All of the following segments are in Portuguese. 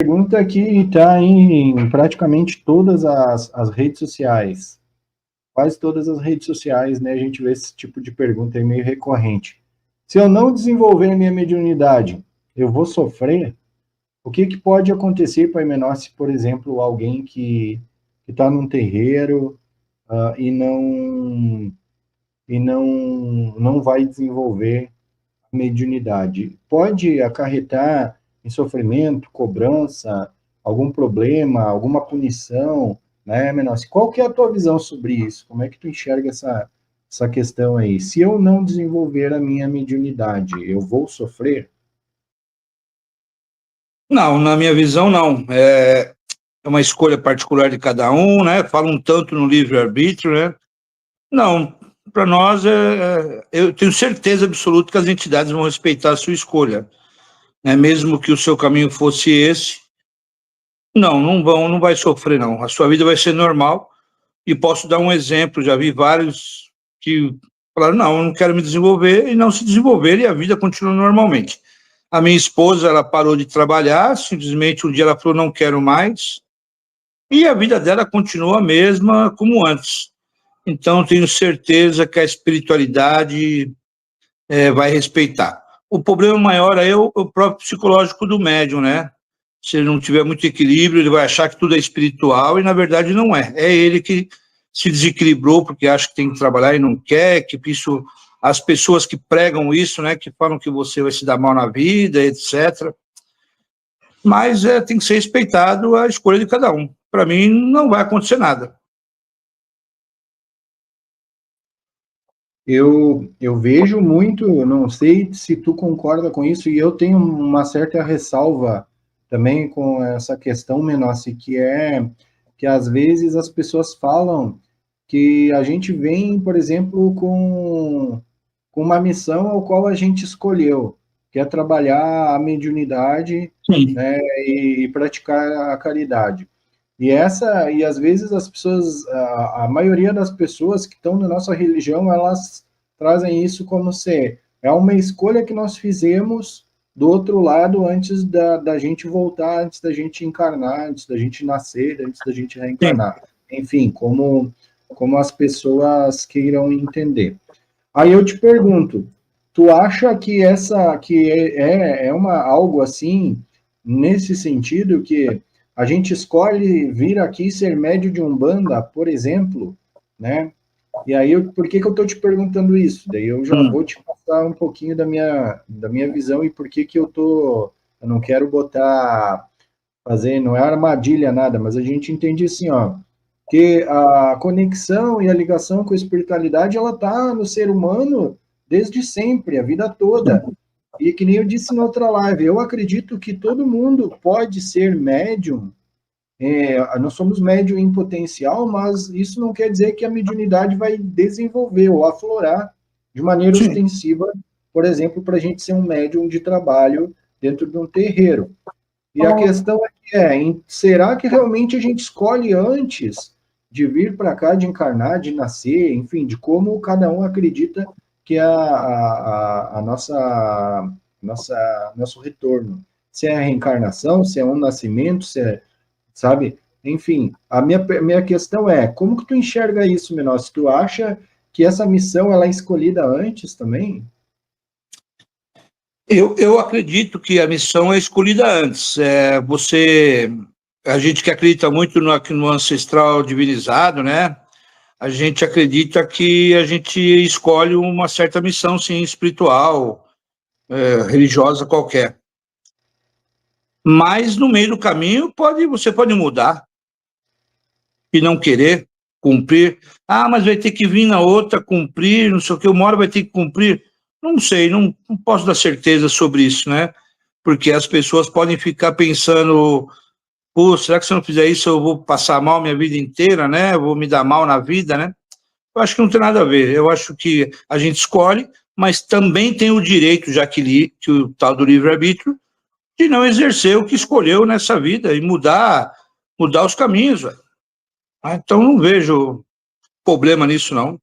Pergunta que está em praticamente todas as redes sociais. Quase todas as redes sociais, né? A gente vê esse tipo de pergunta aí meio recorrente. Se eu não desenvolver minha mediunidade, eu vou sofrer? O que pode acontecer, Pai Menor, se, por exemplo, alguém que está num terreiro e não vai desenvolver a mediunidade? Pode acarretar em sofrimento, cobrança, algum problema, alguma punição, né, Menor? Qual que é a tua visão sobre isso? Como é que tu enxerga essa questão aí? Se eu não desenvolver a minha mediunidade, eu vou sofrer? Não, na minha visão, não. É uma escolha particular de cada um, né? Fala um tanto no livre-arbítrio, né? Não, para nós, eu tenho certeza absoluta que as entidades vão respeitar a sua escolha, né? Mesmo que o seu caminho fosse esse, não vai sofrer, não. A sua vida vai ser normal. E posso dar um exemplo, já vi vários que falaram, não, eu não quero me desenvolver, e não se desenvolver, e a vida continua normalmente. A minha esposa, ela parou de trabalhar, simplesmente um dia ela falou, não quero mais, e a vida dela continua a mesma como antes. Então, tenho certeza que a espiritualidade vai respeitar. O problema maior é o próprio psicológico do médium, né? Se ele não tiver muito equilíbrio, ele vai achar que tudo é espiritual, e na verdade não é. É ele que se desequilibrou porque acha que tem que trabalhar e não quer, que isso, as pessoas que pregam isso, né, que falam que você vai se dar mal na vida, etc. Mas tem que ser respeitado a escolha de cada um. Para mim, não vai acontecer nada. Eu vejo muito, não sei se tu concorda com isso, e eu tenho uma certa ressalva também com essa questão, Menossi, que às vezes as pessoas falam que a gente vem, por exemplo, com uma missão ao qual a gente escolheu, que é trabalhar a mediunidade, Sim. né, e praticar a caridade. E às vezes as pessoas, a maioria das pessoas que estão na nossa religião, elas trazem isso como se é uma escolha que nós fizemos do outro lado antes da gente voltar, antes da gente encarnar, antes da gente nascer, antes da gente Sim. reencarnar. Enfim, como as pessoas queiram entender. Aí eu te pergunto, tu acha que algo assim, nesse sentido, que a gente escolhe vir aqui ser médio de Umbanda, por exemplo, né? E aí, por que eu estou te perguntando isso? Daí eu já vou te passar um pouquinho da minha visão e por que eu não quero fazer, não é armadilha nada, mas a gente entende assim, ó, que a conexão e a ligação com a espiritualidade, ela está no ser humano desde sempre, a vida toda. E que nem eu disse na outra live, eu acredito que todo mundo pode ser médium. Nós somos médium em potencial, mas isso não quer dizer que a mediunidade vai desenvolver ou aflorar de maneira Sim. ostensiva, por exemplo, para a gente ser um médium de trabalho dentro de um terreiro. E a questão será que realmente a gente escolhe antes de vir para cá, de encarnar, de nascer, enfim, de como cada um acredita que é a nosso retorno? Se é a reencarnação, se é um nascimento, se é, sabe? Enfim, a minha questão é, como que tu enxerga isso, Menor? Se tu acha que essa missão ela é escolhida antes também? Eu acredito que a missão é escolhida antes. A gente que acredita muito no ancestral divinizado, né? A gente acredita que a gente escolhe uma certa missão, sim, espiritual, religiosa qualquer. Mas no meio do caminho você pode mudar e não querer cumprir. Ah, mas vai ter que vir na outra cumprir, não sei o que, uma hora vai ter que cumprir. Não sei, não posso dar certeza sobre isso, né? Porque as pessoas podem ficar pensando, pô, será que se eu não fizer isso eu vou passar mal minha vida inteira, né? Eu vou me dar mal na vida, né? Eu acho que não tem nada a ver. Eu acho que a gente escolhe, mas também tem o direito, já que o tal do livre-arbítrio, de não exercer o que escolheu nessa vida e mudar os caminhos, velho. Então não vejo problema nisso, não.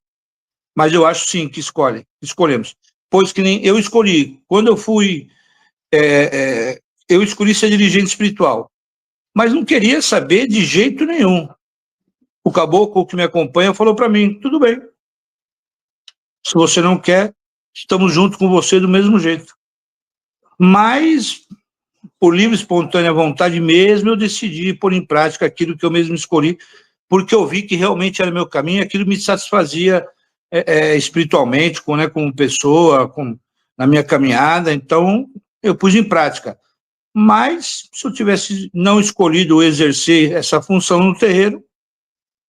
Mas eu acho sim que escolhemos. Pois que nem eu escolhi, quando eu fui, eu escolhi ser dirigente espiritual. mas não queria saber de jeito nenhum. O caboclo que me acompanha falou para mim, tudo bem, se você não quer, estamos juntos com você do mesmo jeito. Mas, por livre e espontânea vontade mesmo, eu decidi pôr em prática aquilo que eu mesmo escolhi, porque eu vi que realmente era meu caminho, aquilo me satisfazia espiritualmente, como pessoa, na minha caminhada, então eu pus em prática. Mas, se eu tivesse não escolhido exercer essa função no terreiro,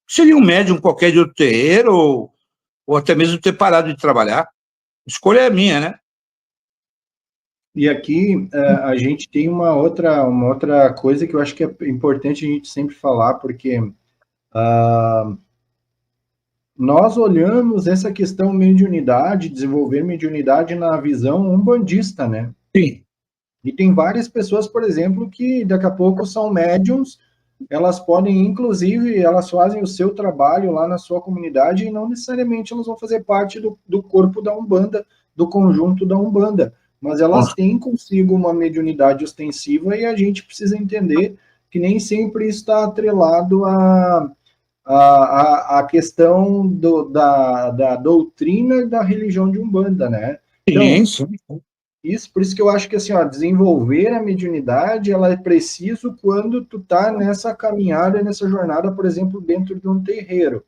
seria um médium qualquer de outro terreiro, ou até mesmo ter parado de trabalhar. A escolha é minha, né? E aqui a gente tem uma outra coisa que eu acho que é importante a gente sempre falar, porque nós olhamos essa questão mediunidade, desenvolver mediunidade na visão umbandista, né? Sim. E tem várias pessoas, por exemplo, que daqui a pouco são médiums, elas podem, inclusive, elas fazem o seu trabalho lá na sua comunidade e não necessariamente elas vão fazer parte do corpo da Umbanda, do conjunto da Umbanda, mas elas têm consigo uma mediunidade ostensiva e a gente precisa entender que nem sempre está atrelado a questão da doutrina da religião de Umbanda, né? Então, sim. Por isso que eu acho que assim, ó, desenvolver a mediunidade, ela é preciso quando tu tá nessa caminhada, nessa jornada, por exemplo, dentro de um terreiro,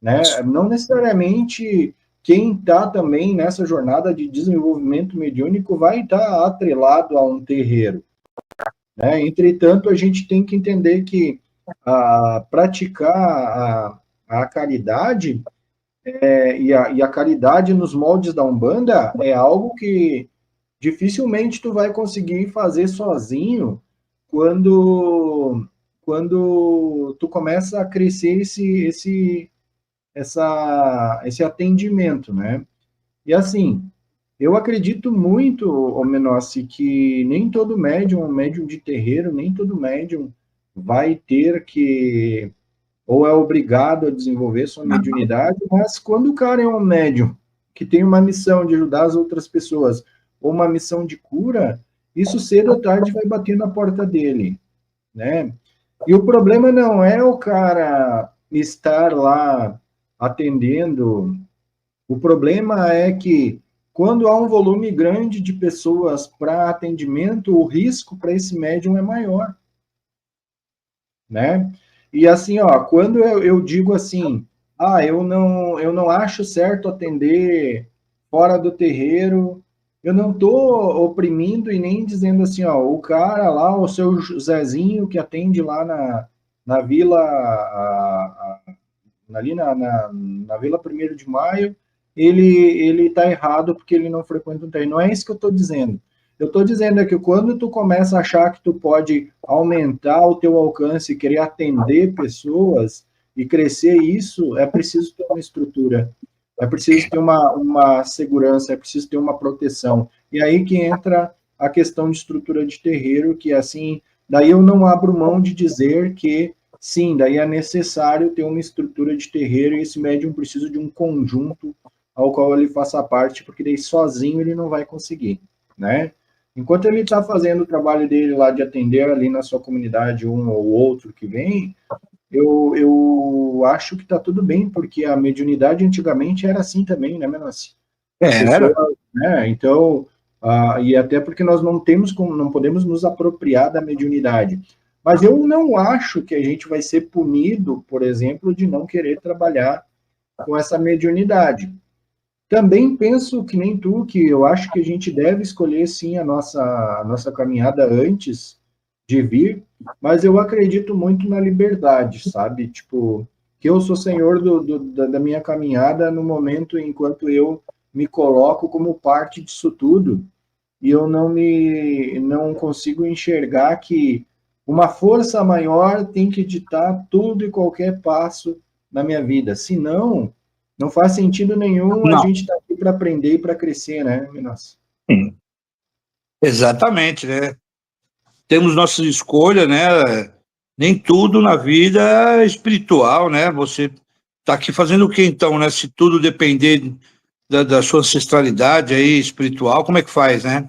né? Não necessariamente quem está também nessa jornada de desenvolvimento mediúnico vai estar atrelado a um terreiro, né? Entretanto, a gente tem que entender que praticar a caridade e a caridade nos moldes da Umbanda é algo que dificilmente tu vai conseguir fazer sozinho quando tu começa a crescer esse atendimento, né? E assim, eu acredito muito, ô Menossi, que nem todo médium, médium de terreiro, nem todo médium vai ter que, ou é obrigado a desenvolver sua mediunidade, mas quando o cara é um médium que tem uma missão de ajudar as outras pessoas, ou uma missão de cura, isso cedo ou tarde vai bater na porta dele, né? E o problema não é o cara estar lá atendendo, o problema é que quando há um volume grande de pessoas para atendimento, o risco para esse médium é maior, né? E assim, ó, quando eu digo assim, eu não acho certo atender fora do terreiro, eu não estou oprimindo e nem dizendo assim, ó, o cara lá, o seu Zezinho que atende lá na vila, ali na Vila 1º de Maio, ele está errado porque ele não frequenta o terreiro. Não é isso que eu estou dizendo. Eu estou dizendo é que quando tu começa a achar que tu pode aumentar o teu alcance, querer atender pessoas e crescer isso, é preciso ter uma estrutura, é preciso ter uma segurança, é preciso ter uma proteção. E aí que entra a questão de estrutura de terreiro, que assim, daí eu não abro mão de dizer que sim, daí é necessário ter uma estrutura de terreiro e esse médium precisa de um conjunto ao qual ele faça parte, porque daí sozinho ele não vai conseguir, né? Enquanto ele está fazendo o trabalho dele lá de atender ali na sua comunidade um ou outro que vem, eu acho que está tudo bem, porque a mediunidade antigamente era assim também, né, Menossi? Era. Né? Então, e até porque nós não podemos nos apropriar da mediunidade. Mas eu não acho que a gente vai ser punido, por exemplo, de não querer trabalhar com essa mediunidade. Também penso que nem tu, que eu acho que a gente deve escolher, sim, a nossa caminhada antes de vir, mas eu acredito muito na liberdade, sabe? Tipo, que eu sou senhor da minha caminhada no momento enquanto eu me coloco como parte disso tudo, e eu não consigo enxergar que uma força maior tem que ditar tudo e qualquer passo na minha vida. Senão, não faz sentido nenhum a gente estar aqui para aprender e para crescer, né, Minas? Exatamente, né? Temos nossas escolhas, né? Nem tudo na vida é espiritual, né? Você está aqui fazendo o que então, né? Se tudo depender da sua ancestralidade aí espiritual, como é que faz, né?